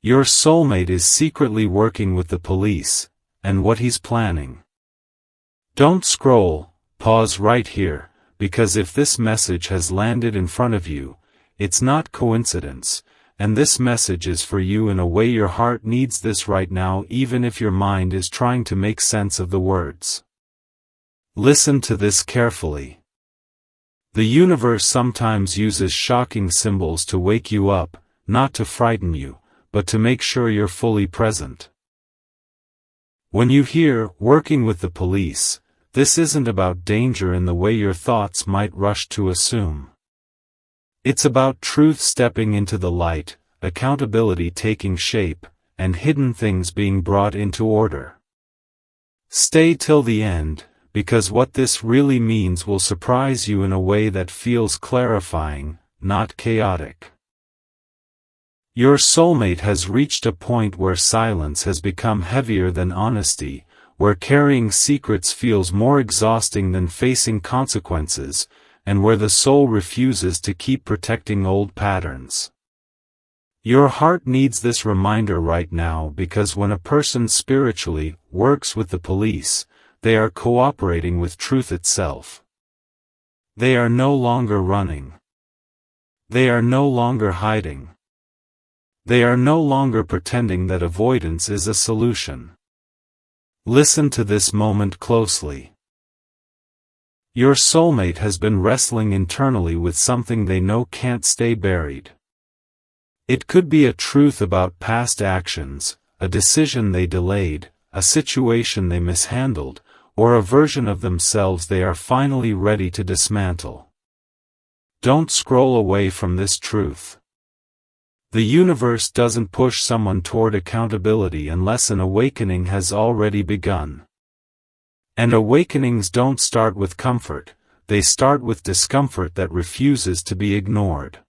Your soulmate is secretly working with the police, and what he's planning. Don't scroll, pause right here, because if this message has landed in front of you, it's not coincidence, and this message is for you in a way your heart needs this right now, even if your mind is trying to make sense of the words. Listen to this carefully. The universe sometimes uses shocking symbols to wake you up, not to frighten you, but to make sure you're fully present. When you hear, working with the police, this isn't about danger in the way your thoughts might rush to assume. It's about truth stepping into the light, accountability taking shape, and hidden things being brought into order. Stay till the end, because what this really means will surprise you in a way that feels clarifying, not chaotic. Your soulmate has reached a point where silence has become heavier than honesty, where carrying secrets feels more exhausting than facing consequences, and where the soul refuses to keep protecting old patterns. Your heart needs this reminder right now because when a person spiritually works with the police, they are cooperating with truth itself. They are no longer running. They are no longer hiding. They are no longer pretending that avoidance is a solution. Listen to this moment closely. Your soulmate has been wrestling internally with something they know can't stay buried. It could be a truth about past actions, a decision they delayed, a situation they mishandled, or a version of themselves they are finally ready to dismantle. Don't scroll away from this truth. The universe doesn't push someone toward accountability unless an awakening has already begun. And awakenings don't start with comfort, they start with discomfort that refuses to be ignored.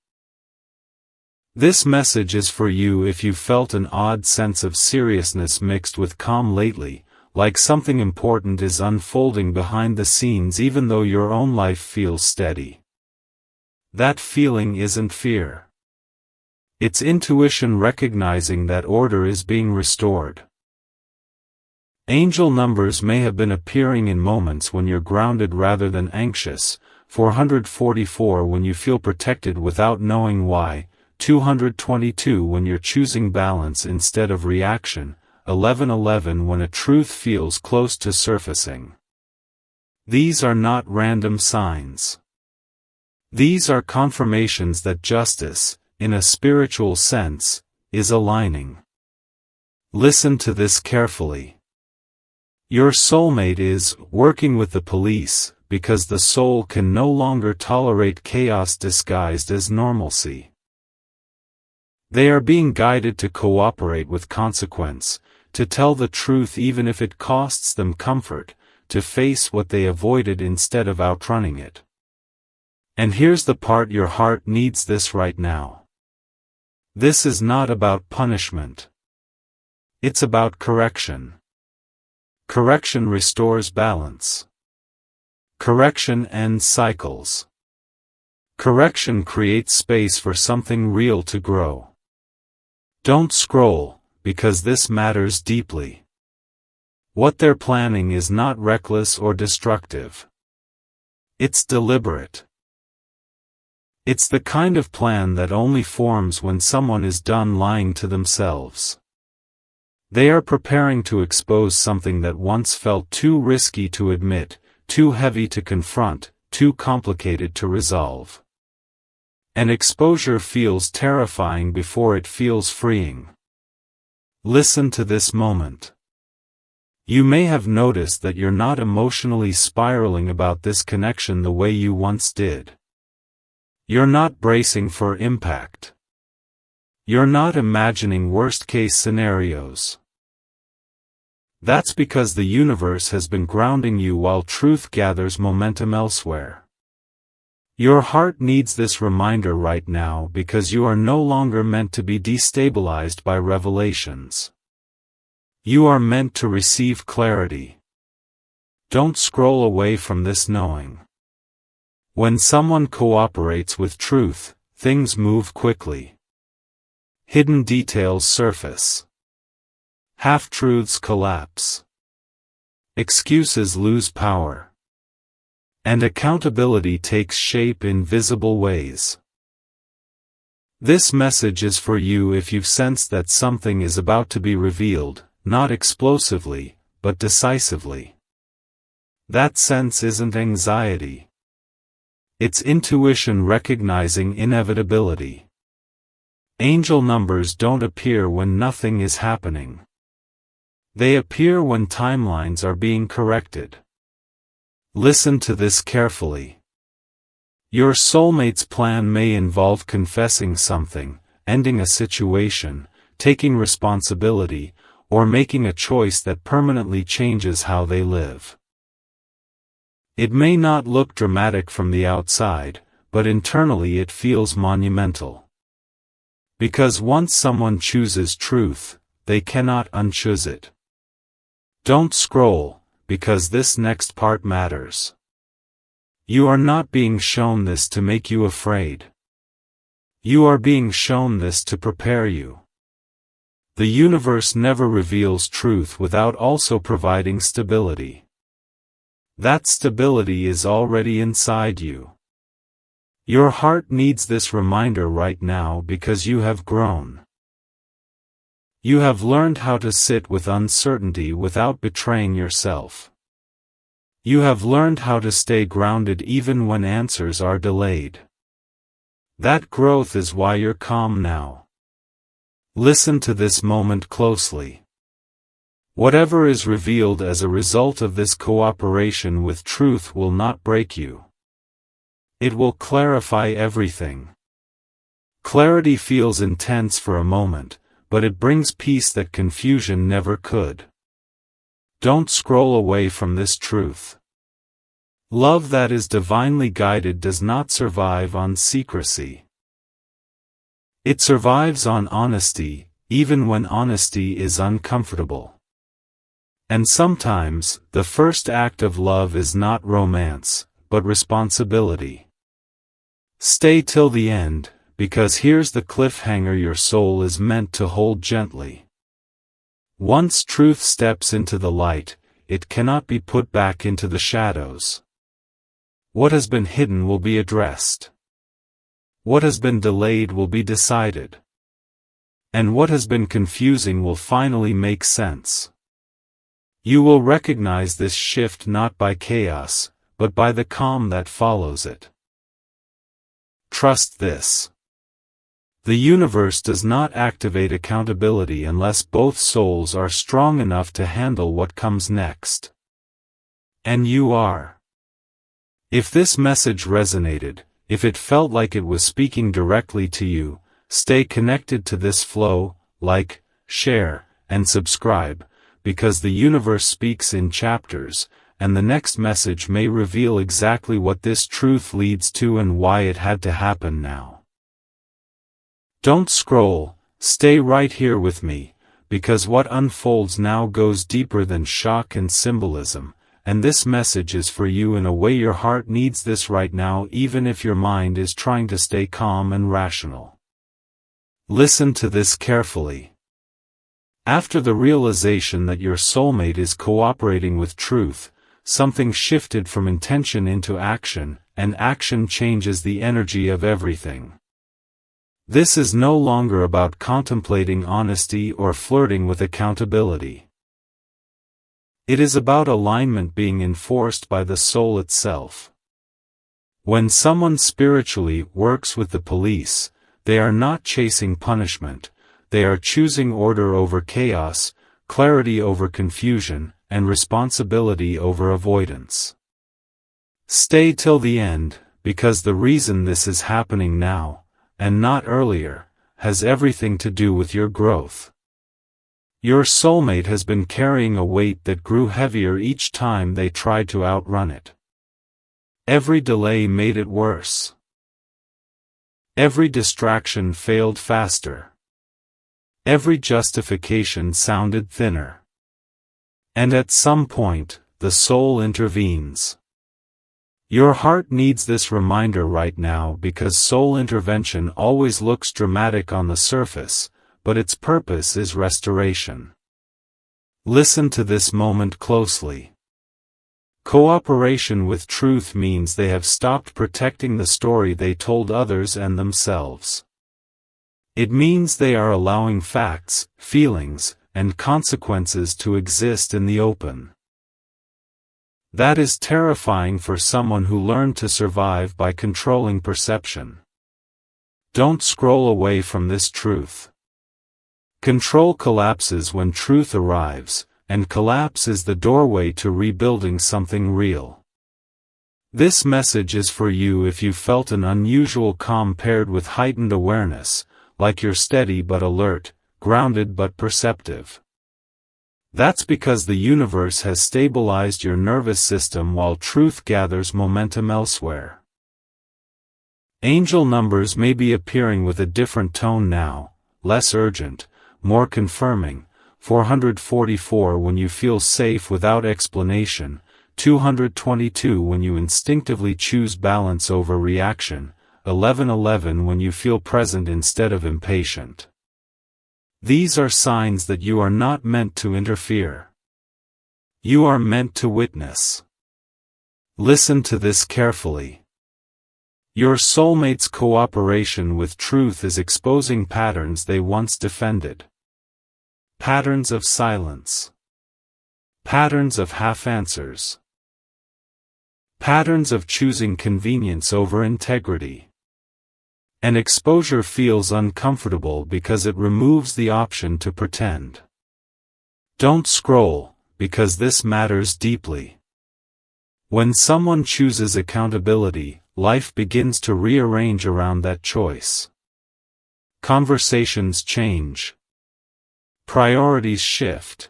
This message is for you if you felt an odd sense of seriousness mixed with calm lately, like something important is unfolding behind the scenes even though your own life feels steady. That feeling isn't fear. It's intuition recognizing that order is being restored. Angel numbers may have been appearing in moments when you're grounded rather than anxious, 444 when you feel protected without knowing why, 222 when you're choosing balance instead of reaction, 1111 when a truth feels close to surfacing. These are not random signs. These are confirmations that justice, in a spiritual sense, is aligning. Listen to this carefully. Your soulmate is working with the police because the soul can no longer tolerate chaos disguised as normalcy. They are being guided to cooperate with consequence, to tell the truth even if it costs them comfort, to face what they avoided instead of outrunning it. And here's the part your heart needs this right now. This is not about punishment. It's about correction. Correction restores balance. Correction ends cycles. Correction creates space for something real to grow. Don't scroll, because this matters deeply. What they're planning is not reckless or destructive. It's deliberate. It's the kind of plan that only forms when someone is done lying to themselves. They are preparing to expose something that once felt too risky to admit, too heavy to confront, too complicated to resolve. And exposure feels terrifying before it feels freeing. Listen to this moment. You may have noticed that you're not emotionally spiraling about this connection the way you once did. You're not bracing for impact. You're not imagining worst-case scenarios. That's because the universe has been grounding you while truth gathers momentum elsewhere. Your heart needs this reminder right now because you are no longer meant to be destabilized by revelations. You are meant to receive clarity. Don't scroll away from this knowing. When someone cooperates with truth, things move quickly. Hidden details surface. Half-truths collapse. Excuses lose power. And accountability takes shape in visible ways. This message is for you if you've sensed that something is about to be revealed, not explosively, but decisively. That sense isn't anxiety. It's intuition recognizing inevitability. Angel numbers don't appear when nothing is happening. They appear when timelines are being corrected. Listen to this carefully. Your soulmate's plan may involve confessing something, ending a situation, taking responsibility, or making a choice that permanently changes how they live. It may not look dramatic from the outside, but internally it feels monumental. Because once someone chooses truth, they cannot unchoose it. Don't scroll, because this next part matters. You are not being shown this to make you afraid. You are being shown this to prepare you. The universe never reveals truth without also providing stability. That stability is already inside you. Your heart needs this reminder right now because you have grown. You have learned how to sit with uncertainty without betraying yourself. You have learned how to stay grounded even when answers are delayed. That growth is why you're calm now. Listen to this moment closely. Whatever is revealed as a result of this cooperation with truth will not break you. It will clarify everything. Clarity feels intense for a moment, but it brings peace that confusion never could. Don't scroll away from this truth. Love that is divinely guided does not survive on secrecy. It survives on honesty, even when honesty is uncomfortable. And sometimes, the first act of love is not romance, but responsibility. Stay till the end, because here's the cliffhanger your soul is meant to hold gently. Once truth steps into the light, it cannot be put back into the shadows. What has been hidden will be addressed. What has been delayed will be decided. And what has been confusing will finally make sense. You will recognize this shift not by chaos, but by the calm that follows it. Trust this. The universe does not activate accountability unless both souls are strong enough to handle what comes next. And you are. If this message resonated, if it felt like it was speaking directly to you, stay connected to this flow, like, share, and subscribe, because the universe speaks in chapters, and the next message may reveal exactly what this truth leads to and why it had to happen now. Don't scroll, stay right here with me, because what unfolds now goes deeper than shock and symbolism, and this message is for you in a way your heart needs this right now even if your mind is trying to stay calm and rational. Listen to this carefully. After the realization that your soulmate is cooperating with truth, something shifted from intention into action, and action changes the energy of everything. This is no longer about contemplating honesty or flirting with accountability. It is about alignment being enforced by the soul itself. When someone spiritually works with the police, they are not chasing punishment, they are choosing order over chaos, clarity over confusion, and responsibility over avoidance. Stay till the end, because the reason this is happening now, and not earlier, has everything to do with your growth. Your soulmate has been carrying a weight that grew heavier each time they tried to outrun it. Every delay made it worse. Every distraction failed faster. Every justification sounded thinner. And at some point, the soul intervenes. Your heart needs this reminder right now because soul intervention always looks dramatic on the surface, but its purpose is restoration. Listen to this moment closely. Cooperation with truth means they have stopped protecting the story they told others and themselves. It means they are allowing facts, feelings, and consequences to exist in the open. That is terrifying for someone who learned to survive by controlling perception. Don't scroll away from this truth. Control collapses when truth arrives, and collapse is the doorway to rebuilding something real. This message is for you if you felt an unusual calm paired with heightened awareness, like you're steady but alert, grounded but perceptive. That's because the universe has stabilized your nervous system while truth gathers momentum elsewhere. Angel numbers may be appearing with a different tone now, less urgent, more confirming. 444 when you feel safe without explanation, 222 when you instinctively choose balance over reaction, 1111 when you feel present instead of impatient. These are signs that you are not meant to interfere. You are meant to witness. Listen to this carefully. Your soulmate's cooperation with truth is exposing patterns they once defended. Patterns of silence. Patterns of half-answers. Patterns of choosing convenience over integrity. And exposure feels uncomfortable because it removes the option to pretend. Don't scroll, because this matters deeply. When someone chooses accountability, life begins to rearrange around that choice. Conversations change. Priorities shift.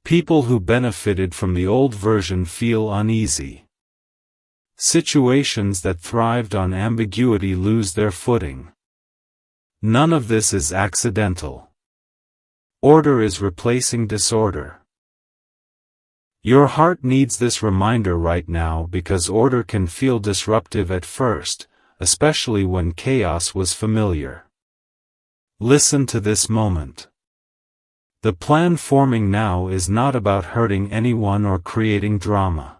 People who benefited from the old version feel uneasy. Situations that thrived on ambiguity lose their footing. None of this is accidental. Order is replacing disorder. Your heart needs this reminder right now because order can feel disruptive at first, especially when chaos was familiar. Listen to this moment. The plan forming now is not about hurting anyone or creating drama.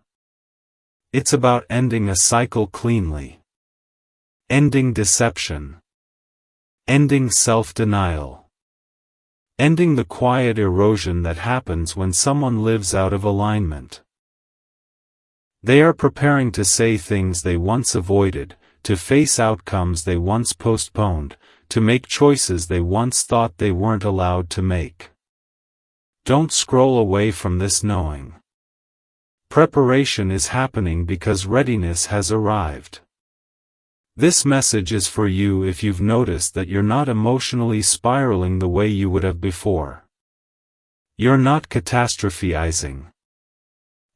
It's about ending a cycle cleanly. Ending deception. Ending self-denial. Ending the quiet erosion that happens when someone lives out of alignment. They are preparing to say things they once avoided, to face outcomes they once postponed, to make choices they once thought they weren't allowed to make. Don't scroll away from this knowing. Preparation is happening because readiness has arrived. This message is for you if you've noticed that you're not emotionally spiraling the way you would have before. You're not catastrophizing.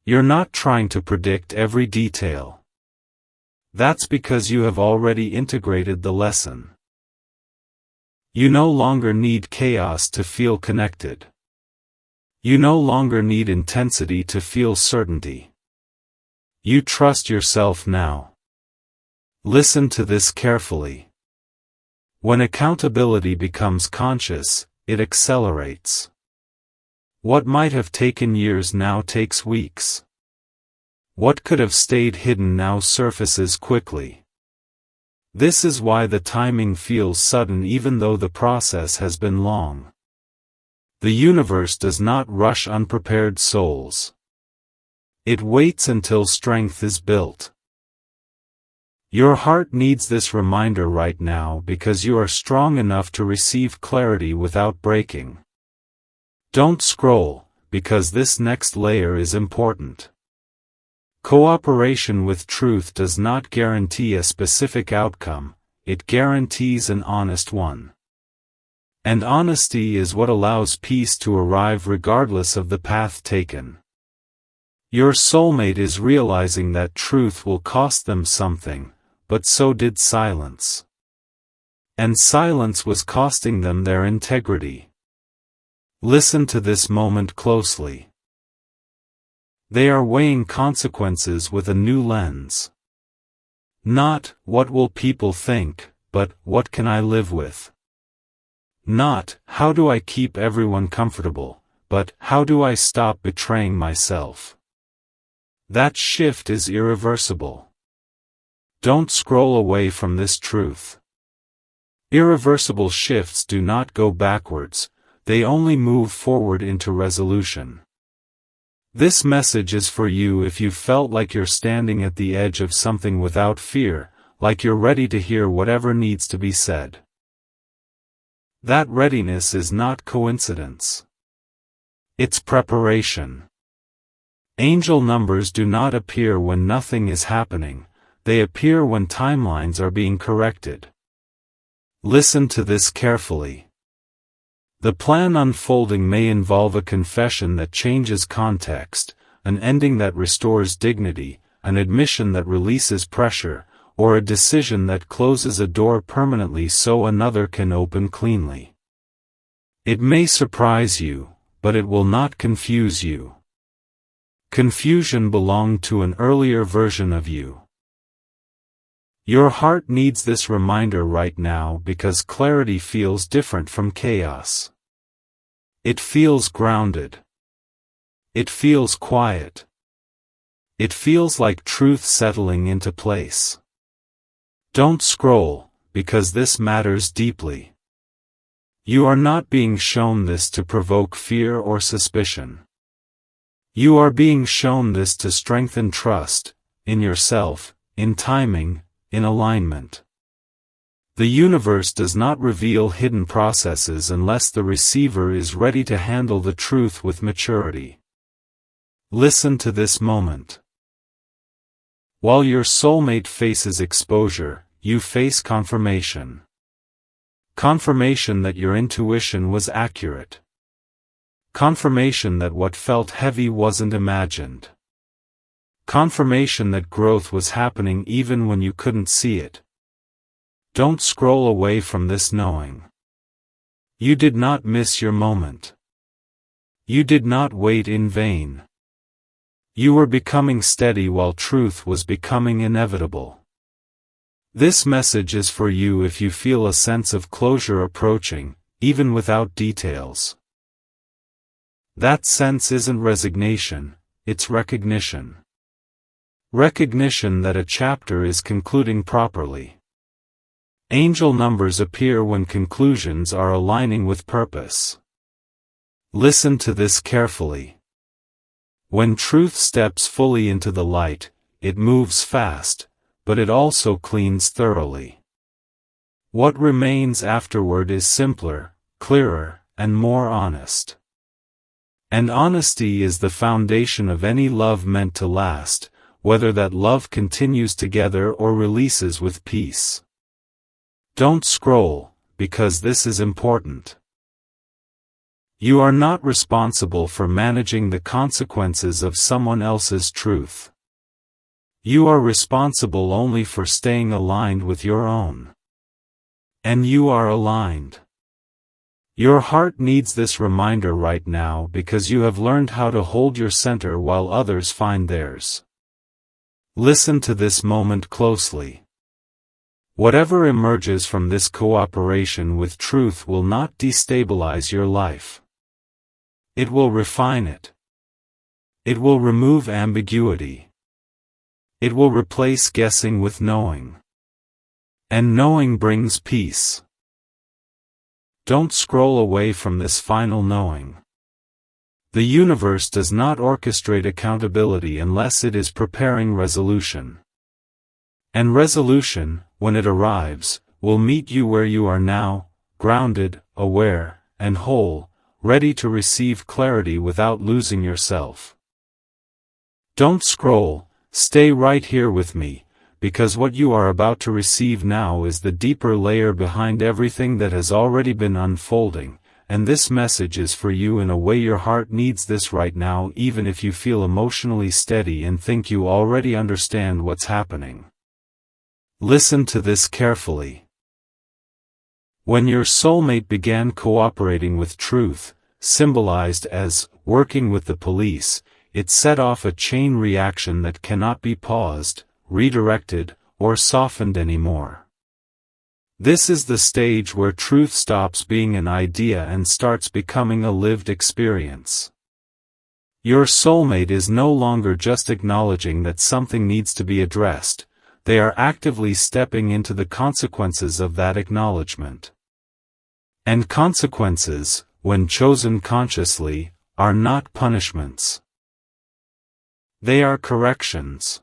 You're not trying to predict every detail. That's because you have already integrated the lesson. You no longer need chaos to feel connected. You no longer need intensity to feel certainty. You trust yourself now. Listen to this carefully. When accountability becomes conscious, it accelerates. What might have taken years now takes weeks. What could have stayed hidden now surfaces quickly. This is why the timing feels sudden even though the process has been long. The universe does not rush unprepared souls. It waits until strength is built. Your heart needs this reminder right now because you are strong enough to receive clarity without breaking. Don't scroll, because this next layer is important. Cooperation with truth does not guarantee a specific outcome, it guarantees an honest one. And honesty is what allows peace to arrive regardless of the path taken. Your soulmate is realizing that truth will cost them something, but so did silence. And silence was costing them their integrity. Listen to this moment closely. They are weighing consequences with a new lens. Not, what will people think, but, what can I live with? Not, how do I keep everyone comfortable, but, how do I stop betraying myself? That shift is irreversible. Don't scroll away from this truth. Irreversible shifts do not go backwards, they only move forward into resolution. This message is for you if you felt like you're standing at the edge of something without fear, like you're ready to hear whatever needs to be said. That readiness is not coincidence. It's preparation. Angel numbers do not appear when nothing is happening, they appear when timelines are being corrected. Listen to this carefully. The plan unfolding may involve a confession that changes context, an ending that restores dignity, an admission that releases pressure, or a decision that closes a door permanently so another can open cleanly. It may surprise you, but it will not confuse you. Confusion belonged to an earlier version of you. Your heart needs this reminder right now because clarity feels different from chaos. It feels grounded. It feels quiet. It feels like truth settling into place. Don't scroll, because this matters deeply. You are not being shown this to provoke fear or suspicion. You are being shown this to strengthen trust, in yourself, in timing, in alignment. The universe does not reveal hidden processes unless the receiver is ready to handle the truth with maturity. Listen to this moment. While your soulmate faces exposure, you face confirmation. Confirmation that your intuition was accurate. Confirmation that what felt heavy wasn't imagined. Confirmation that growth was happening even when you couldn't see it. Don't scroll away from this knowing. You did not miss your moment. You did not wait in vain. You were becoming steady while truth was becoming inevitable. This message is for you if you feel a sense of closure approaching, even without details. That sense isn't resignation, it's recognition. Recognition that a chapter is concluding properly. Angel numbers appear when conclusions are aligning with purpose. Listen to this carefully. When truth steps fully into the light, it moves fast, but it also cleans thoroughly. What remains afterward is simpler, clearer, and more honest. And honesty is the foundation of any love meant to last, whether that love continues together or releases with peace. Don't scroll, because this is important. You are not responsible for managing the consequences of someone else's truth. You are responsible only for staying aligned with your own. And you are aligned. Your heart needs this reminder right now because you have learned how to hold your center while others find theirs. Listen to this moment closely. Whatever emerges from this cooperation with truth will not destabilize your life. It will refine it. It will remove ambiguity. It will replace guessing with knowing. And knowing brings peace. Don't scroll away from this final knowing. The universe does not orchestrate accountability unless it is preparing resolution. And resolution, when it arrives, will meet you where you are now, grounded, aware, and whole, ready to receive clarity without losing yourself. Don't scroll, stay right here with me, because what you are about to receive now is the deeper layer behind everything that has already been unfolding, and this message is for you in a way your heart needs this right now, even if you feel emotionally steady and think you already understand what's happening. Listen to this carefully. When your soulmate began cooperating with truth, symbolized as working with the police, it set off a chain reaction that cannot be paused, redirected, or softened anymore. This is the stage where truth stops being an idea and starts becoming a lived experience. Your soulmate is no longer just acknowledging that something needs to be addressed, they are actively stepping into the consequences of that acknowledgement. And consequences, when chosen consciously, are not punishments. They are corrections.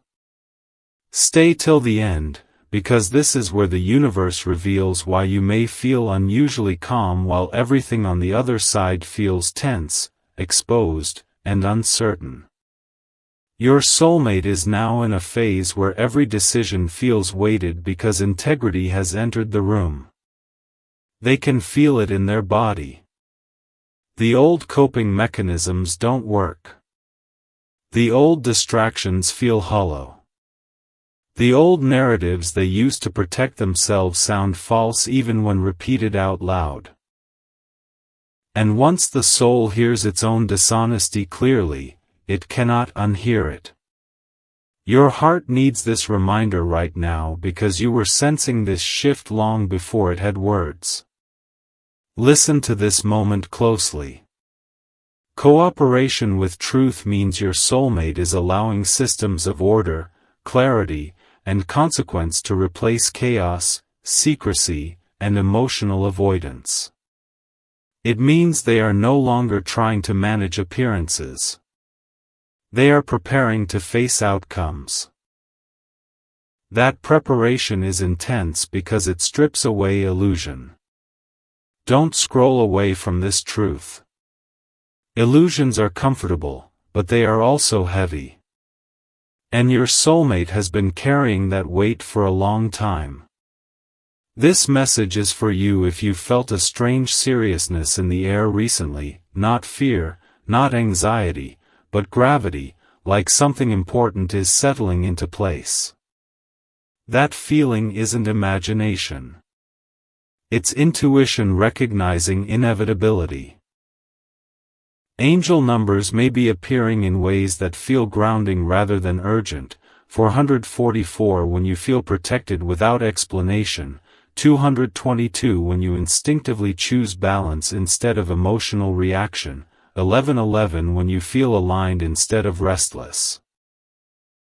Stay till the end, because this is where the universe reveals why you may feel unusually calm while everything on the other side feels tense, exposed, and uncertain. Your soulmate is now in a phase where every decision feels weighted because integrity has entered the room. They can feel it in their body. The old coping mechanisms don't work. The old distractions feel hollow. The old narratives they used to protect themselves sound false even when repeated out loud. And once the soul hears its own dishonesty clearly, it cannot unhear it. Your heart needs this reminder right now because you were sensing this shift long before it had words. Listen to this moment closely. Cooperation with truth means your soulmate is allowing systems of order, clarity, and consequence to replace chaos, secrecy, and emotional avoidance. It means they are no longer trying to manage appearances. They are preparing to face outcomes. That preparation is intense because it strips away illusion. Don't scroll away from this truth. Illusions are comfortable, but they are also heavy. And your soulmate has been carrying that weight for a long time. This message is for you if you felt a strange seriousness in the air recently, not fear, not anxiety, but gravity, like something important is settling into place. That feeling isn't imagination. It's intuition recognizing inevitability. Angel numbers may be appearing in ways that feel grounding rather than urgent, 444 when you feel protected without explanation, 222 when you instinctively choose balance instead of emotional reaction, 1111 when you feel aligned instead of restless.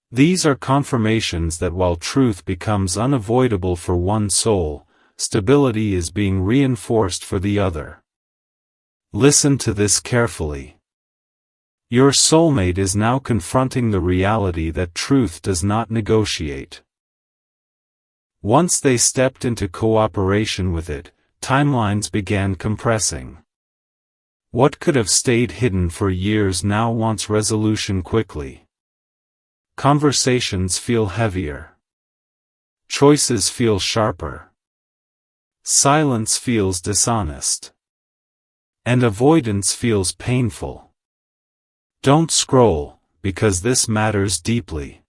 These are confirmations that while truth becomes unavoidable for one soul, stability is being reinforced for the other. Listen to this carefully. Your soulmate is now confronting the reality that truth does not negotiate. Once they stepped into cooperation with it, timelines began compressing. What could have stayed hidden for years now wants resolution quickly. Conversations feel heavier. Choices feel sharper. Silence feels dishonest. And avoidance feels painful. Don't scroll, because this matters deeply.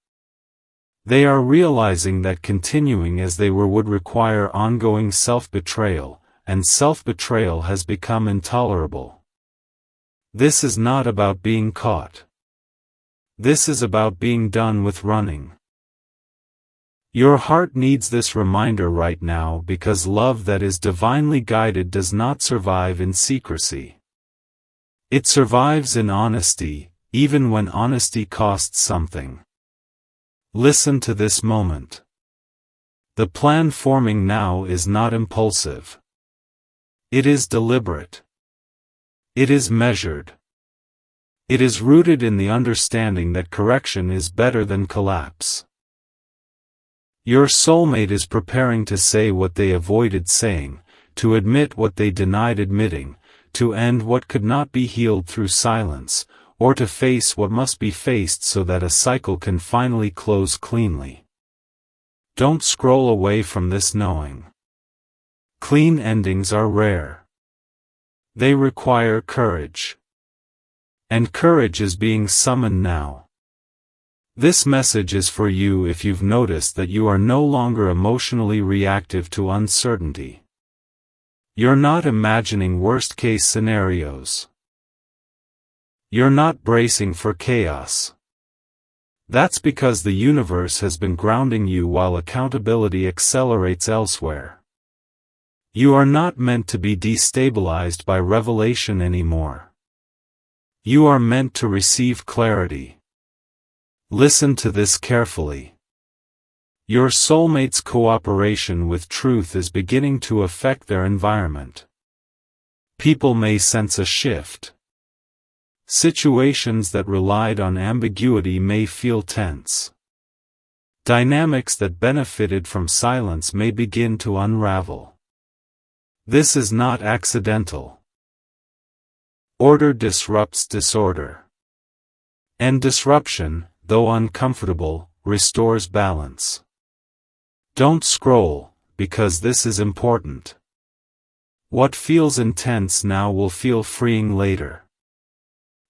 They are realizing that continuing as they were would require ongoing self-betrayal, and self-betrayal has become intolerable. This is not about being caught. This is about being done with running. Your heart needs this reminder right now because love that is divinely guided does not survive in secrecy. It survives in honesty, even when honesty costs something. Listen to this moment. The plan forming now is not impulsive. It is deliberate. It is measured. It is rooted in the understanding that correction is better than collapse. Your soulmate is preparing to say what they avoided saying, to admit what they denied admitting, to end what could not be healed through silence, or to face what must be faced so that a cycle can finally close cleanly. Don't scroll away from this knowing. Clean endings are rare. They require courage. And courage is being summoned now. This message is for you if you've noticed that you are no longer emotionally reactive to uncertainty. You're not imagining worst-case scenarios. You're not bracing for chaos. That's because the universe has been grounding you while accountability accelerates elsewhere. You are not meant to be destabilized by revelation anymore. You are meant to receive clarity. Listen to this carefully. Your soulmate's cooperation with truth is beginning to affect their environment. People may sense a shift. Situations that relied on ambiguity may feel tense. Dynamics that benefited from silence may begin to unravel. This is not accidental. Order disrupts disorder. And disruption, though uncomfortable, restores balance. Don't scroll, because this is important. What feels intense now will feel freeing later.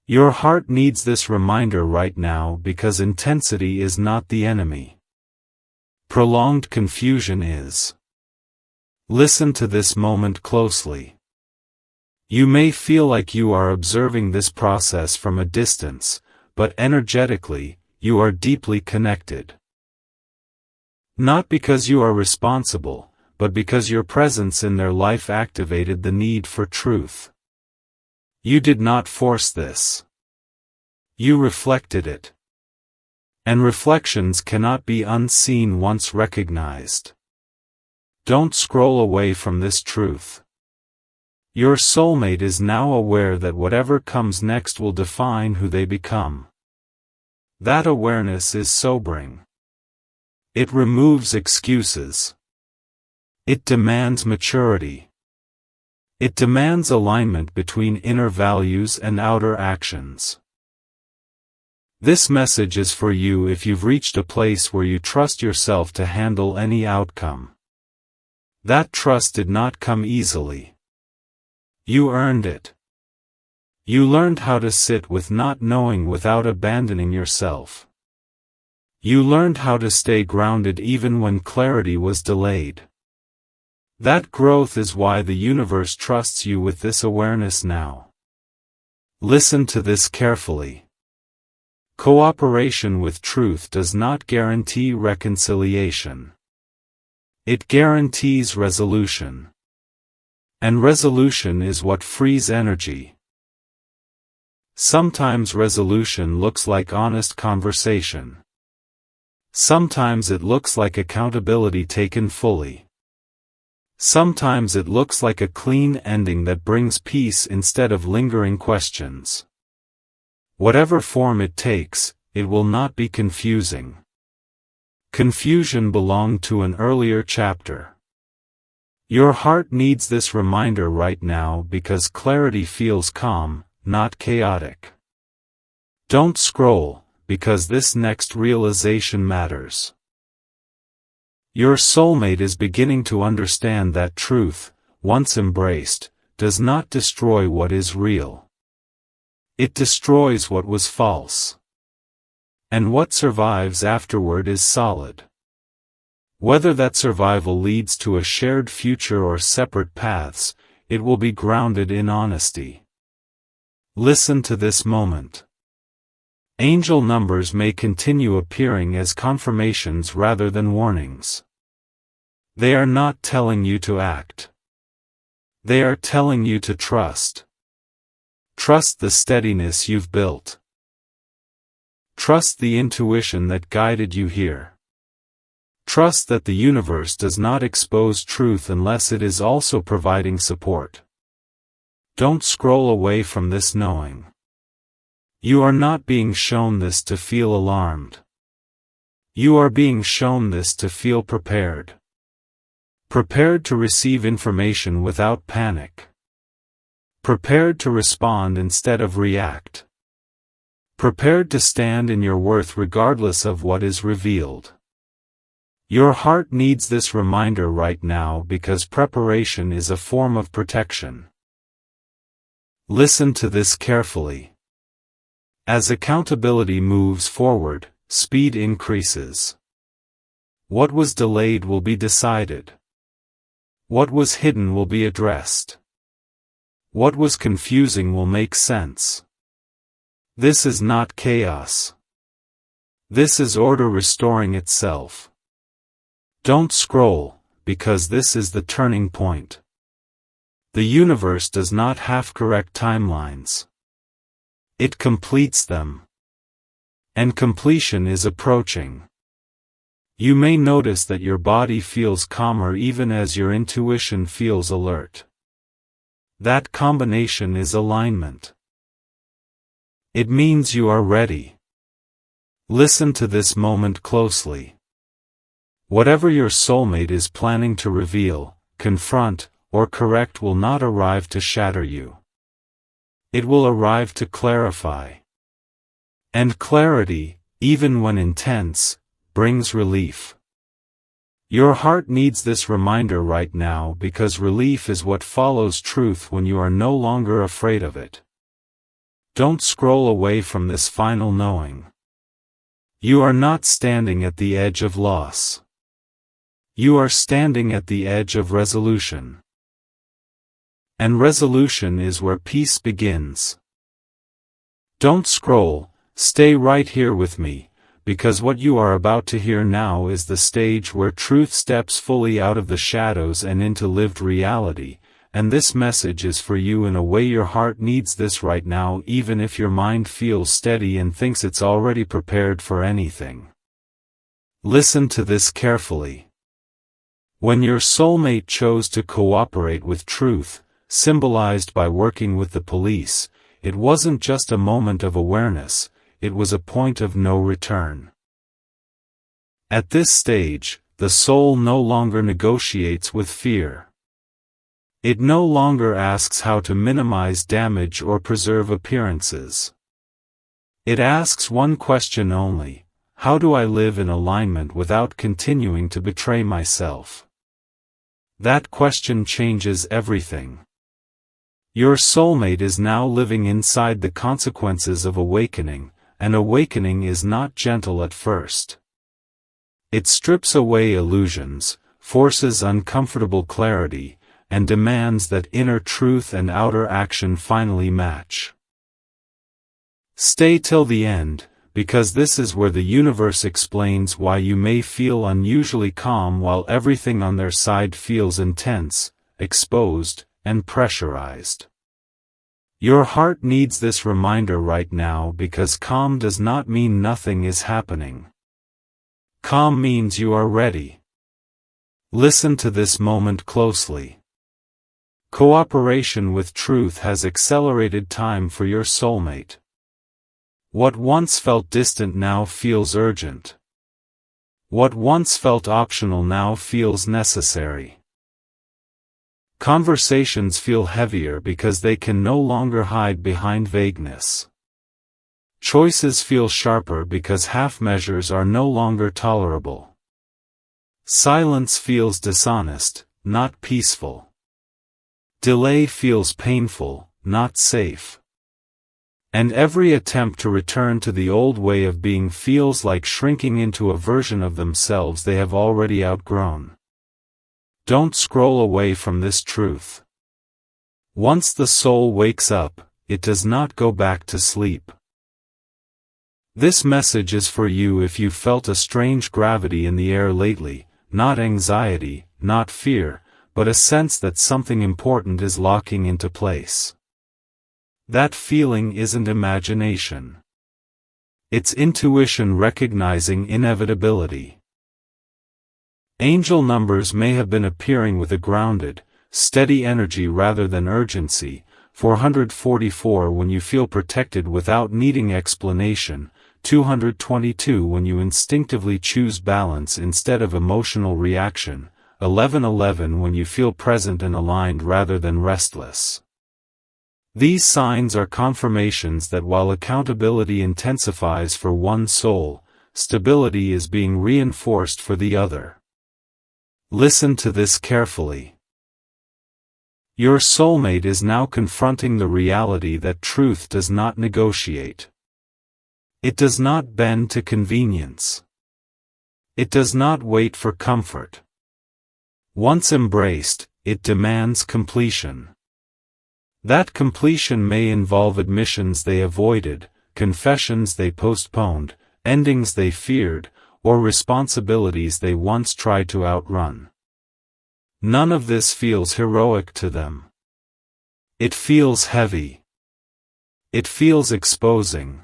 Your heart needs this reminder right now because intensity is not the enemy. Prolonged confusion is. Listen to this moment closely. You may feel like you are observing this process from a distance, but energetically, you are deeply connected. Not because you are responsible, but because your presence in their life activated the need for truth. You did not force this. You reflected it. And reflections cannot be unseen once recognized. Don't scroll away from this truth. Your soulmate is now aware that whatever comes next will define who they become. That awareness is sobering. It removes excuses. It demands maturity. It demands alignment between inner values and outer actions. This message is for you if you've reached a place where you trust yourself to handle any outcome. That trust did not come easily. You earned it. You learned how to sit with not knowing without abandoning yourself. You learned how to stay grounded even when clarity was delayed. That growth is why the universe trusts you with this awareness now. Listen to this carefully. Cooperation with truth does not guarantee reconciliation. It guarantees resolution. And resolution is what frees energy. Sometimes resolution looks like honest conversation. Sometimes it looks like accountability taken fully. Sometimes it looks like a clean ending that brings peace instead of lingering questions. Whatever form it takes, it will not be confusing. Confusion belonged to an earlier chapter. Your heart needs this reminder right now because clarity feels calm, not chaotic. Don't scroll, because this next realization matters. Your soulmate is beginning to understand that truth, once embraced, does not destroy what is real. It destroys what was false. And what survives afterward is solid. Whether that survival leads to a shared future or separate paths, it will be grounded in honesty. Listen to this moment. Angel numbers may continue appearing as confirmations rather than warnings. They are not telling you to act. They are telling you to trust. Trust the steadiness you've built. Trust the intuition that guided you here. Trust that the universe does not expose truth unless it is also providing support. Don't scroll away from this knowing. You are not being shown this to feel alarmed. You are being shown this to feel prepared. Prepared to receive information without panic. Prepared to respond instead of react. Prepared to stand in your worth regardless of what is revealed. Your heart needs this reminder right now because preparation is a form of protection. Listen to this carefully. As accountability moves forward, speed increases. What was delayed will be decided. What was hidden will be addressed. What was confusing will make sense. This is not chaos. This is order restoring itself. Don't scroll, because this is the turning point. The universe does not half-correct timelines. It completes them. And completion is approaching. You may notice that your body feels calmer even as your intuition feels alert. That combination is alignment. It means you are ready. Listen to this moment closely. Whatever your soulmate is planning to reveal, confront, or correct will not arrive to shatter you. It will arrive to clarify. And clarity, even when intense, brings relief. Your heart needs this reminder right now because relief is what follows truth when you are no longer afraid of it. Don't scroll away from this final knowing. You are not standing at the edge of loss. You are standing at the edge of resolution. And resolution is where peace begins. Don't scroll, stay right here with me, because what you are about to hear now is the stage where truth steps fully out of the shadows and into lived reality, and this message is for you in a way your heart needs this right now even if your mind feels steady and thinks it's already prepared for anything. Listen to this carefully. When your soulmate chose to cooperate with truth, symbolized by working with the police, it wasn't just a moment of awareness, it was a point of no return. At this stage, the soul no longer negotiates with fear. It no longer asks how to minimize damage or preserve appearances. It asks one question only: how do I live in alignment without continuing to betray myself? That question changes everything. Your soulmate is now living inside the consequences of awakening, and awakening is not gentle at first. It strips away illusions, forces uncomfortable clarity, and demands that inner truth and outer action finally match. Stay till the end, because this is where the universe explains why you may feel unusually calm while everything on their side feels intense, exposed, and pressurized. Your heart needs this reminder right now because calm does not mean nothing is happening. Calm means you are ready. Listen to this moment closely. Cooperation with truth has accelerated time for your soulmate. What once felt distant now feels urgent. What once felt optional now feels necessary. Conversations feel heavier because they can no longer hide behind vagueness. Choices feel sharper because half measures are no longer tolerable. Silence feels dishonest, not peaceful. Delay feels painful, not safe. And every attempt to return to the old way of being feels like shrinking into a version of themselves they have already outgrown. Don't scroll away from this truth. Once the soul wakes up, it does not go back to sleep. This message is for you if you felt a strange gravity in the air lately, not anxiety, not fear, but a sense that something important is locking into place. That feeling isn't imagination. It's intuition recognizing inevitability. Angel numbers may have been appearing with a grounded, steady energy rather than urgency: 444 when you feel protected without needing explanation, 222 when you instinctively choose balance instead of emotional reaction, 1111 when you feel present and aligned rather than restless. These signs are confirmations that while accountability intensifies for one soul, stability is being reinforced for the other. Listen to this carefully. Your soulmate is now confronting the reality that truth does not negotiate. It does not bend to convenience. It does not wait for comfort. Once embraced, it demands completion. That completion may involve admissions they avoided, confessions they postponed, endings they feared, or responsibilities they once tried to outrun. None of this feels heroic to them. It feels heavy. It feels exposing.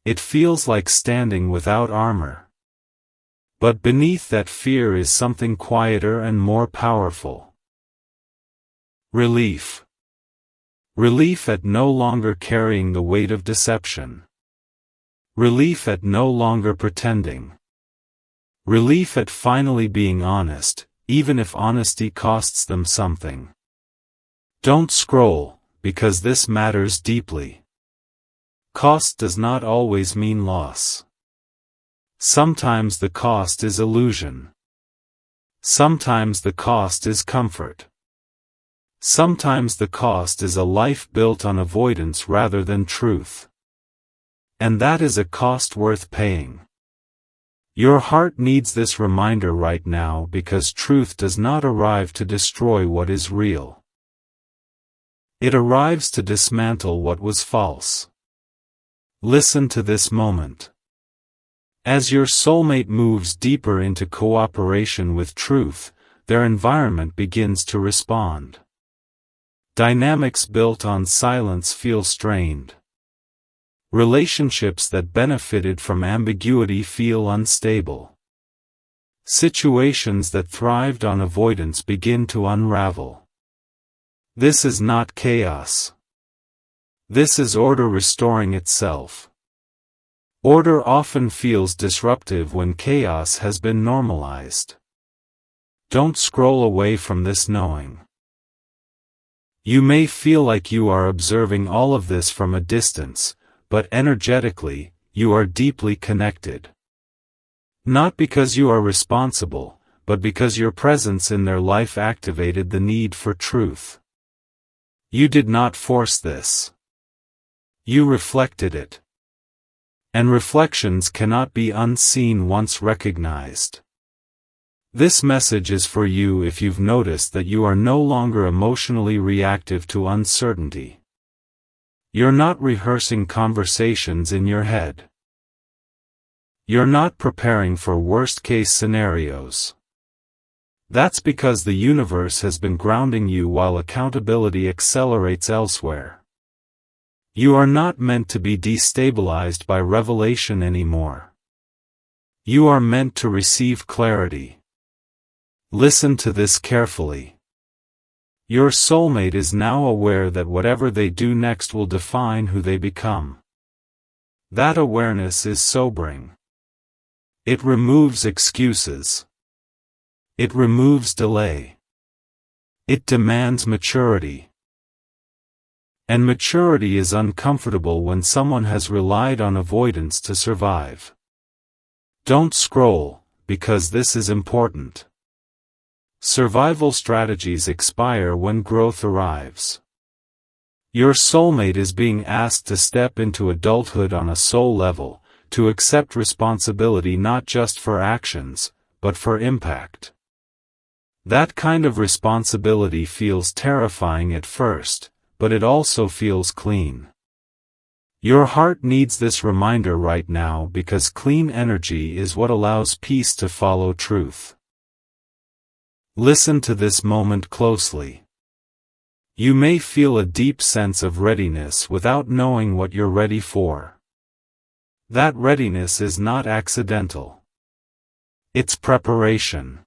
It feels like standing without armor. But beneath that fear is something quieter and more powerful. Relief. Relief at no longer carrying the weight of deception. Relief at no longer pretending. Relief at finally being honest, even if honesty costs them something. Don't scroll, because this matters deeply. Cost does not always mean loss. Sometimes the cost is illusion. Sometimes the cost is comfort. Sometimes the cost is a life built on avoidance rather than truth. And that is a cost worth paying. Your heart needs this reminder right now because truth does not arrive to destroy what is real. It arrives to dismantle what was false. Listen to this moment. As your soulmate moves deeper into cooperation with truth, their environment begins to respond. Dynamics built on silence feel strained. Relationships that benefited from ambiguity feel unstable. Situations that thrived on avoidance begin to unravel. This is not chaos. This is order restoring itself. Order often feels disruptive when chaos has been normalized. Don't scroll away from this knowing. You may feel like you are observing all of this from a distance, but energetically, you are deeply connected. Not because you are responsible, but because your presence in their life activated the need for truth. You did not force this. You reflected it. And reflections cannot be unseen once recognized. This message is for you if you've noticed that you are no longer emotionally reactive to uncertainty. You're not rehearsing conversations in your head. You're not preparing for worst-case scenarios. That's because the universe has been grounding you while accountability accelerates elsewhere. You are not meant to be destabilized by revelation anymore. You are meant to receive clarity. Listen to this carefully. Your soulmate is now aware that whatever they do next will define who they become. That awareness is sobering. It removes excuses. It removes delay. It demands maturity. And maturity is uncomfortable when someone has relied on avoidance to survive. Don't scroll, because this is important. Survival strategies expire when growth arrives. Your soulmate is being asked to step into adulthood on a soul level, to accept responsibility not just for actions, but for impact. That kind of responsibility feels terrifying at first, but it also feels clean. Your heart needs this reminder right now because clean energy is what allows peace to follow truth. Listen to this moment closely. You may feel a deep sense of readiness without knowing what you're ready for. That readiness is not accidental. It's preparation.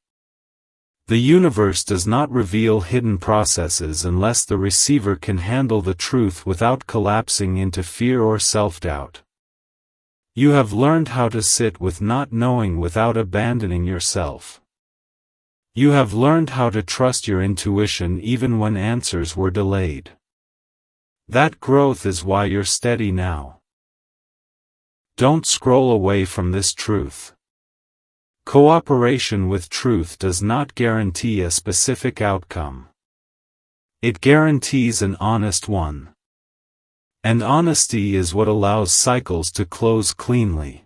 The universe does not reveal hidden processes unless the receiver can handle the truth without collapsing into fear or self-doubt. You have learned how to sit with not knowing without abandoning yourself. You have learned how to trust your intuition even when answers were delayed. That growth is why you're steady now. Don't scroll away from this truth. Cooperation with truth does not guarantee a specific outcome. It guarantees an honest one. And honesty is what allows cycles to close cleanly.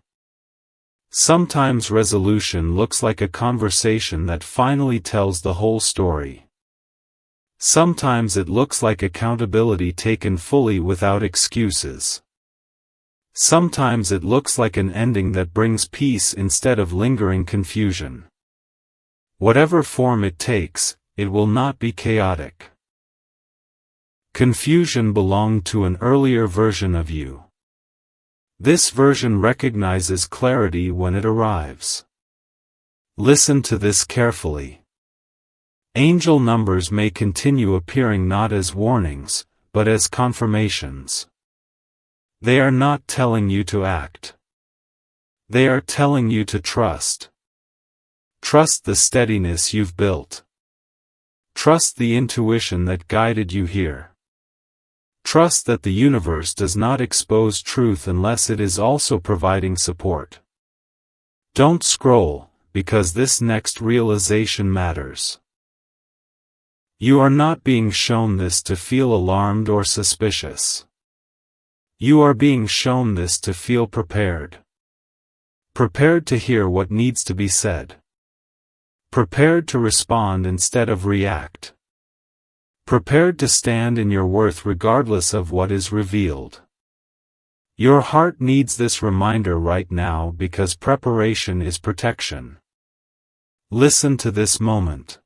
Sometimes resolution looks like a conversation that finally tells the whole story. Sometimes it looks like accountability taken fully without excuses. Sometimes it looks like an ending that brings peace instead of lingering confusion. Whatever form it takes, it will not be chaotic. Confusion belonged to an earlier version of you. This version recognizes clarity when it arrives. Listen to this carefully. Angel numbers may continue appearing not as warnings, but as confirmations. They are not telling you to act. They are telling you to trust. Trust the steadiness you've built. Trust the intuition that guided you here. Trust that the universe does not expose truth unless it is also providing support. Don't scroll, because this next realization matters. You are not being shown this to feel alarmed or suspicious. You are being shown this to feel prepared. Prepared to hear what needs to be said. Prepared to respond instead of react. Prepared to stand in your worth regardless of what is revealed. Your heart needs this reminder right now because preparation is protection. Listen to this moment.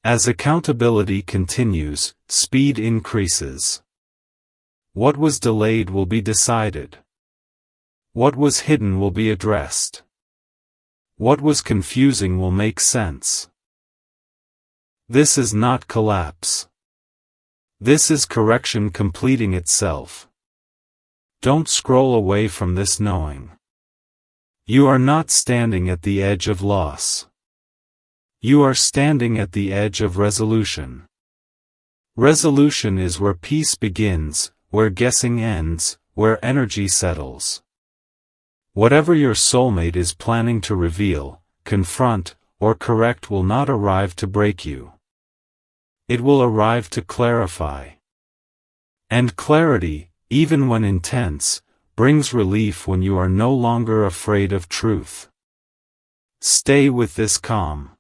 As accountability continues, speed increases. What was delayed will be decided. What was hidden will be addressed. What was confusing will make sense. This is not collapse. This is correction completing itself. Don't scroll away from this knowing. You are not standing at the edge of loss. You are standing at the edge of resolution. Resolution is where peace begins, where guessing ends, where energy settles. Whatever your soulmate is planning to reveal, confront, or correct will not arrive to break you. It will arrive to clarify. And clarity, even when intense, brings relief when you are no longer afraid of truth. Stay with this calm.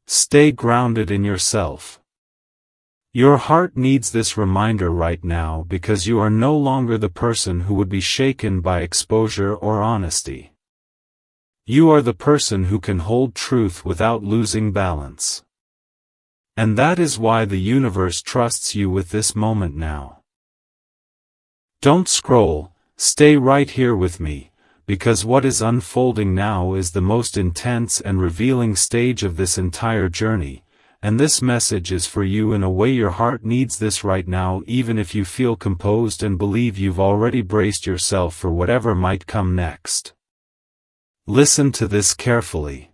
Stay grounded in yourself. Your heart needs this reminder right now because you are no longer the person who would be shaken by exposure or honesty. You are the person who can hold truth without losing balance. And that is why the universe trusts you with this moment now. Don't scroll, stay right here with me, because what is unfolding now is the most intense and revealing stage of this entire journey, and this message is for you in a way your heart needs this right now, even if you feel composed and believe you've already braced yourself for whatever might come next. Listen to this carefully.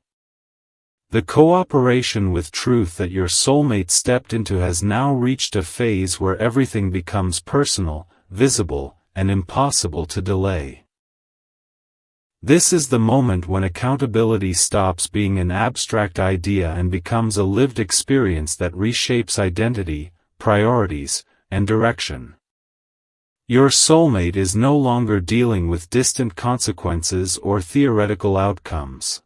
The cooperation with truth that your soulmate stepped into has now reached a phase where everything becomes personal, visible, and impossible to delay. This is the moment when accountability stops being an abstract idea and becomes a lived experience that reshapes identity, priorities, and direction. Your soulmate is no longer dealing with distant consequences or theoretical outcomes.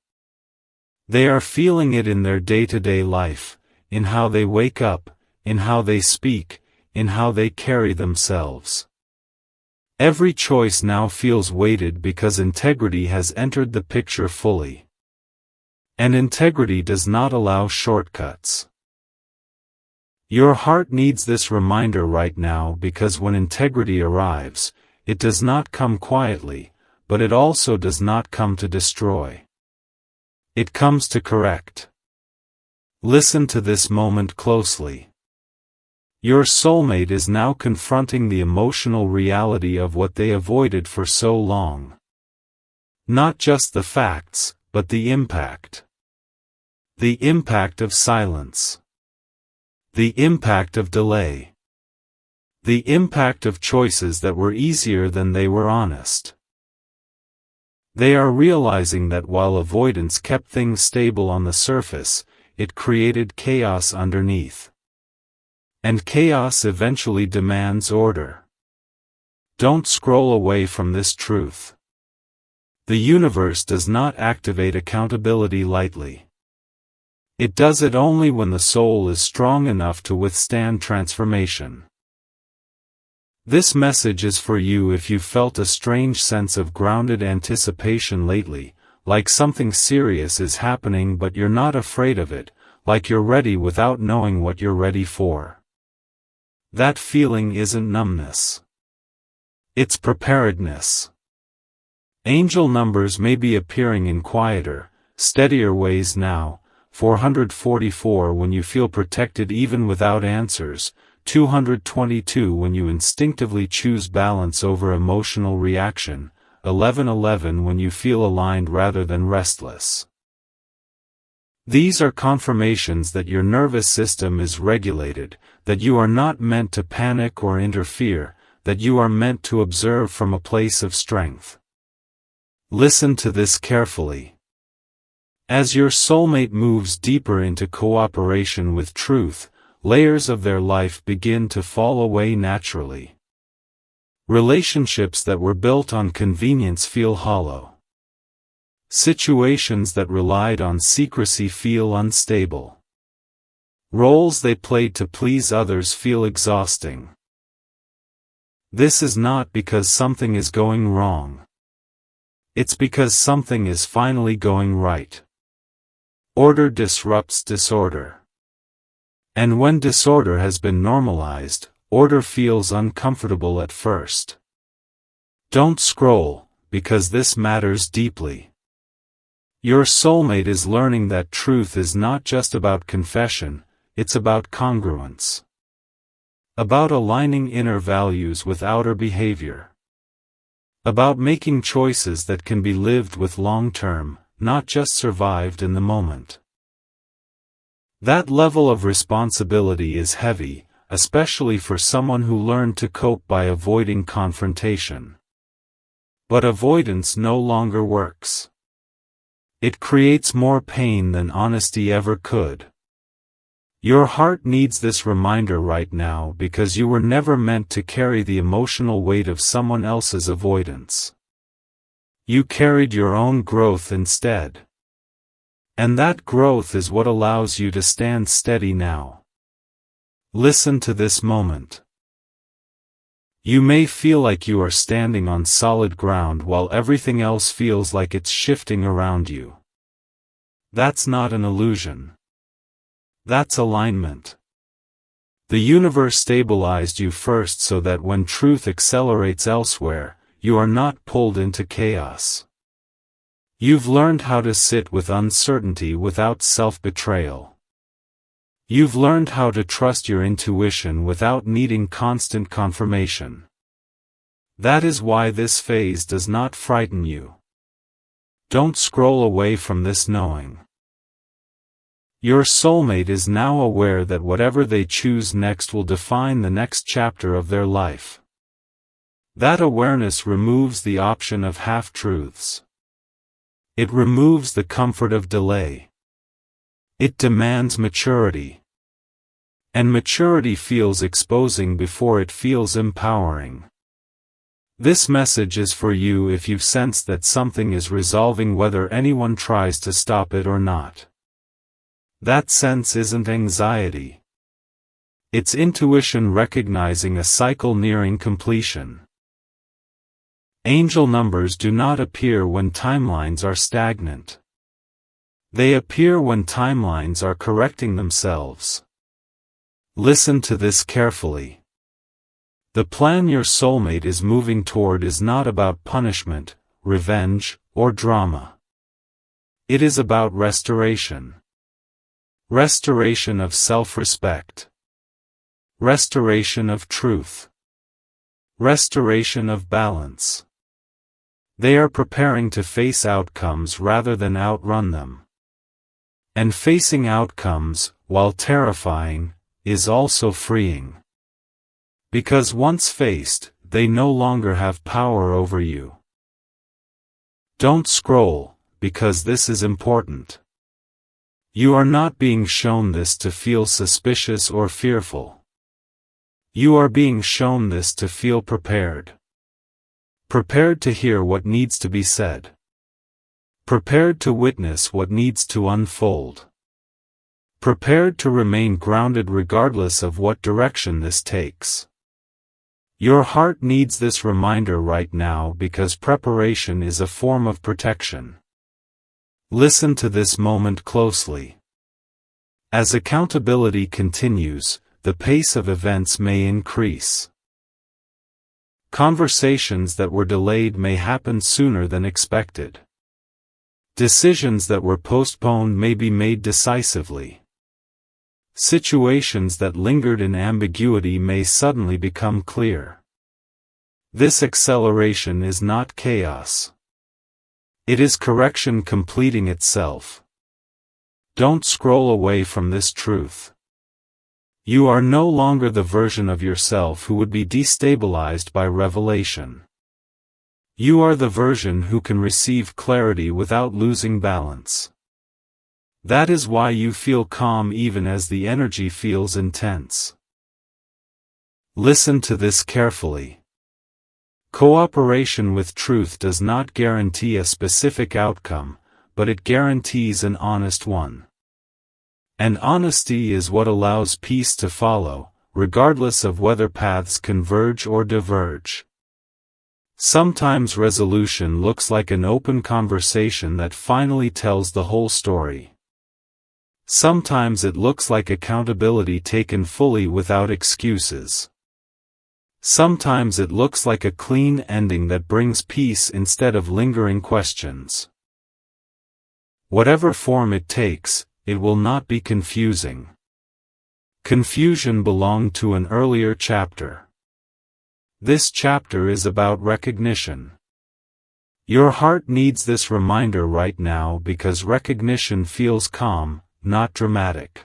They are feeling it in their day-to-day life, in how they wake up, in how they speak, in how they carry themselves. Every choice now feels weighted because integrity has entered the picture fully. And integrity does not allow shortcuts. Your heart needs this reminder right now because when integrity arrives, it does not come quietly, but it also does not come to destroy. It comes to correct. Listen to this moment closely. Your soulmate is now confronting the emotional reality of what they avoided for so long. Not just the facts, but the impact. The impact of silence. The impact of delay. The impact of choices that were easier than they were honest. They are realizing that while avoidance kept things stable on the surface, it created chaos underneath. And chaos eventually demands order. Don't scroll away from this truth. The universe does not activate accountability lightly. It does it only when the soul is strong enough to withstand transformation. This message is for you if you felt a strange sense of grounded anticipation lately, like something serious is happening but you're not afraid of it, like you're ready without knowing what you're ready for. That feeling isn't numbness. It's preparedness. Angel numbers may be appearing in quieter, steadier ways now. 444 when you feel protected even without answers. 222 when you instinctively choose balance over emotional reaction. 1111 when you feel aligned rather than restless. These are confirmations that your nervous system is regulated, that you are not meant to panic or interfere, that you are meant to observe from a place of strength. Listen to this carefully. As your soulmate moves deeper into cooperation with truth, layers of their life begin to fall away naturally. Relationships that were built on convenience feel hollow. Situations that relied on secrecy feel unstable. Roles they played to please others feel exhausting. This is not because something is going wrong. It's because something is finally going right. Order disrupts disorder. And when disorder has been normalized, order feels uncomfortable at first. Don't scroll, because this matters deeply. Your soulmate is learning that truth is not just about confession, it's about congruence. About aligning inner values with outer behavior. About making choices that can be lived with long-term, not just survived in the moment. That level of responsibility is heavy, especially for someone who learned to cope by avoiding confrontation. But avoidance no longer works. It creates more pain than honesty ever could. Your heart needs this reminder right now because you were never meant to carry the emotional weight of someone else's avoidance. You carried your own growth instead. And that growth is what allows you to stand steady now. Listen to this moment. You may feel like you are standing on solid ground while everything else feels like it's shifting around you. That's not an illusion. That's alignment. The universe stabilized you first so that when truth accelerates elsewhere, you are not pulled into chaos. You've learned how to sit with uncertainty without self-betrayal. You've learned how to trust your intuition without needing constant confirmation. That is why this phase does not frighten you. Don't scroll away from this knowing. Your soulmate is now aware that whatever they choose next will define the next chapter of their life. That awareness removes the option of half-truths. It removes the comfort of delay. It demands maturity. And maturity feels exposing before it feels empowering. This message is for you if you've sensed that something is resolving whether anyone tries to stop it or not. That sense isn't anxiety. It's intuition recognizing a cycle nearing completion. Angel numbers do not appear when timelines are stagnant. They appear when timelines are correcting themselves. Listen to this carefully. The plan your soulmate is moving toward is not about punishment, revenge, or drama. It is about restoration. Restoration of self-respect. Restoration of truth. Restoration of balance. They are preparing to face outcomes rather than outrun them. And facing outcomes, while terrifying, is also freeing. Because once faced, they no longer have power over you. Don't scroll, because this is important. You are not being shown this to feel suspicious or fearful. You are being shown this to feel prepared. Prepared to hear what needs to be said. Prepared to witness what needs to unfold. Prepared to remain grounded regardless of what direction this takes. Your heart needs this reminder right now because preparation is a form of protection. Listen to this moment closely. As accountability continues, the pace of events may increase. Conversations that were delayed may happen sooner than expected. Decisions that were postponed may be made decisively. Situations that lingered in ambiguity may suddenly become clear. This acceleration is not chaos. It is correction completing itself. Don't scroll away from this truth. You are no longer the version of yourself who would be destabilized by revelation. You are the version who can receive clarity without losing balance. That is why you feel calm even as the energy feels intense. Listen to this carefully. Cooperation with truth does not guarantee a specific outcome, but it guarantees an honest one. And honesty is what allows peace to follow, regardless of whether paths converge or diverge. Sometimes resolution looks like an open conversation that finally tells the whole story. Sometimes it looks like accountability taken fully without excuses. Sometimes it looks like a clean ending that brings peace instead of lingering questions. Whatever form it takes, it will not be confusing. Confusion belonged to an earlier chapter. This chapter is about recognition. Your heart needs this reminder right now because recognition feels calm, not dramatic.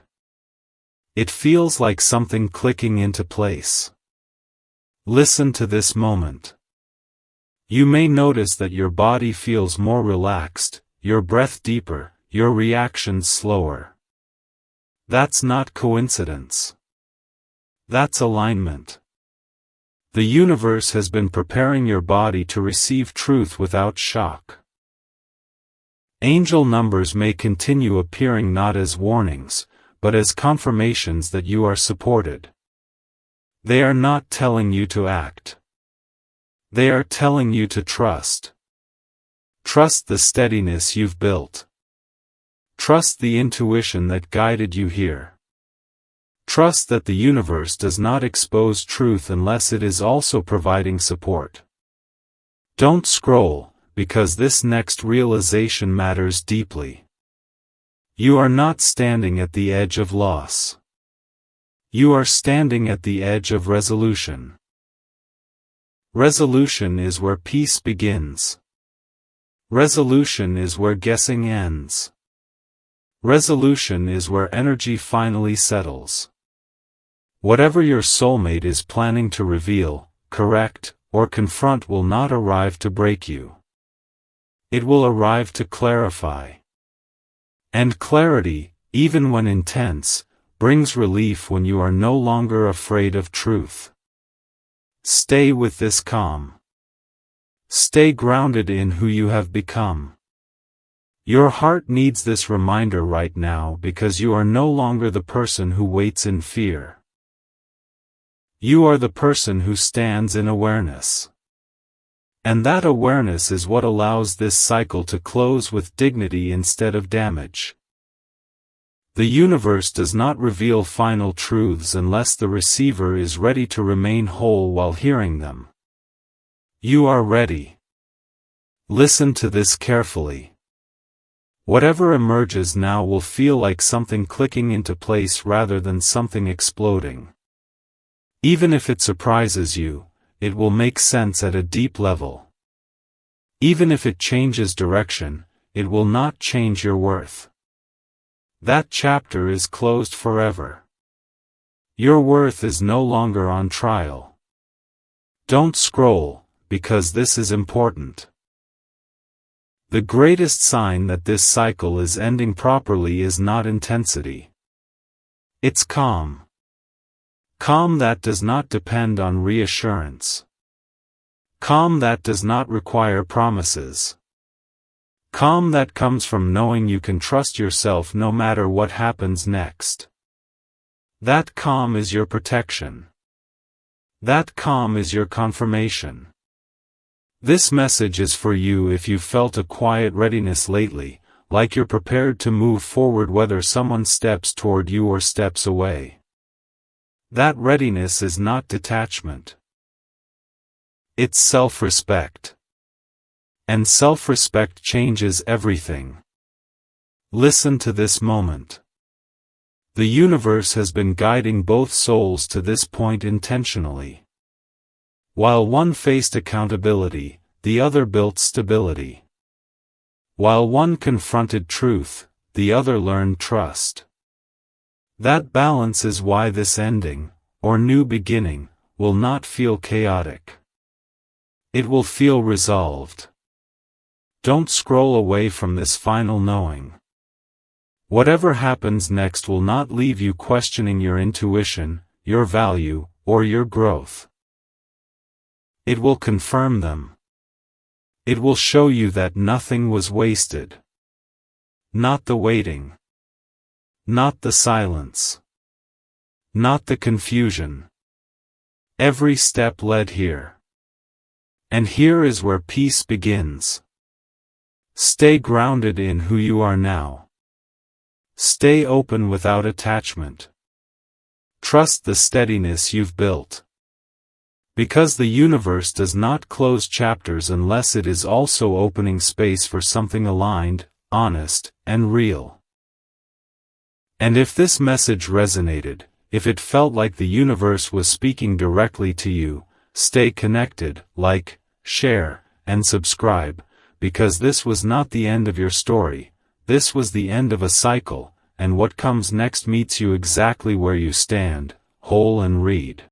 It feels like something clicking into place. Listen to this moment. You may notice that your body feels more relaxed, your breath deeper, your reactions slower. That's not coincidence. That's alignment. The universe has been preparing your body to receive truth without shock. Angel numbers may continue appearing not as warnings, but as confirmations that you are supported. They are not telling you to act. They are telling you to trust. Trust the steadiness you've built. Trust the intuition that guided you here. Trust that the universe does not expose truth unless it is also providing support. Don't scroll, because this next realization matters deeply. You are not standing at the edge of loss. You are standing at the edge of resolution. Resolution is where peace begins. Resolution is where guessing ends. Resolution is where energy finally settles. Whatever your soulmate is planning to reveal, correct, or confront will not arrive to break you. It will arrive to clarify. And clarity, even when intense, brings relief when you are no longer afraid of truth. Stay with this calm. Stay grounded in who you have become. Your heart needs this reminder right now because you are no longer the person who waits in fear. You are the person who stands in awareness. And that awareness is what allows this cycle to close with dignity instead of damage. The universe does not reveal final truths unless the receiver is ready to remain whole while hearing them. You are ready. Listen to this carefully. Whatever emerges now will feel like something clicking into place rather than something exploding. Even if it surprises you, it will make sense at a deep level. Even if it changes direction, it will not change your worth. That chapter is closed forever. Your worth is no longer on trial. Don't scroll, because this is important. The greatest sign that this cycle is ending properly is not intensity. It's calm. Calm that does not depend on reassurance. Calm that does not require promises. Calm that comes from knowing you can trust yourself no matter what happens next. That calm is your protection. That calm is your confirmation. This message is for you if you've felt a quiet readiness lately, like you're prepared to move forward whether someone steps toward you or steps away. That readiness is not detachment. It's self-respect. And self-respect changes everything. Listen to this moment. The universe has been guiding both souls to this point intentionally. While one faced accountability, the other built stability. While one confronted truth, the other learned trust. That balance is why this ending, or new beginning, will not feel chaotic. It will feel resolved. Don't scroll away from this final knowing. Whatever happens next will not leave you questioning your intuition, your value, or your growth. It will confirm them. It will show you that nothing was wasted. Not the waiting. Not the silence. Not the confusion. Every step led here. And here is where peace begins. Stay grounded in who you are now. Stay open without attachment. Trust the steadiness you've built. Because the universe does not close chapters unless it is also opening space for something aligned, honest, and real. And if this message resonated, if it felt like the universe was speaking directly to you, stay connected, like, share, and subscribe, because this was not the end of your story. This was the end of a cycle, and what comes next meets you exactly where you stand, whole and read.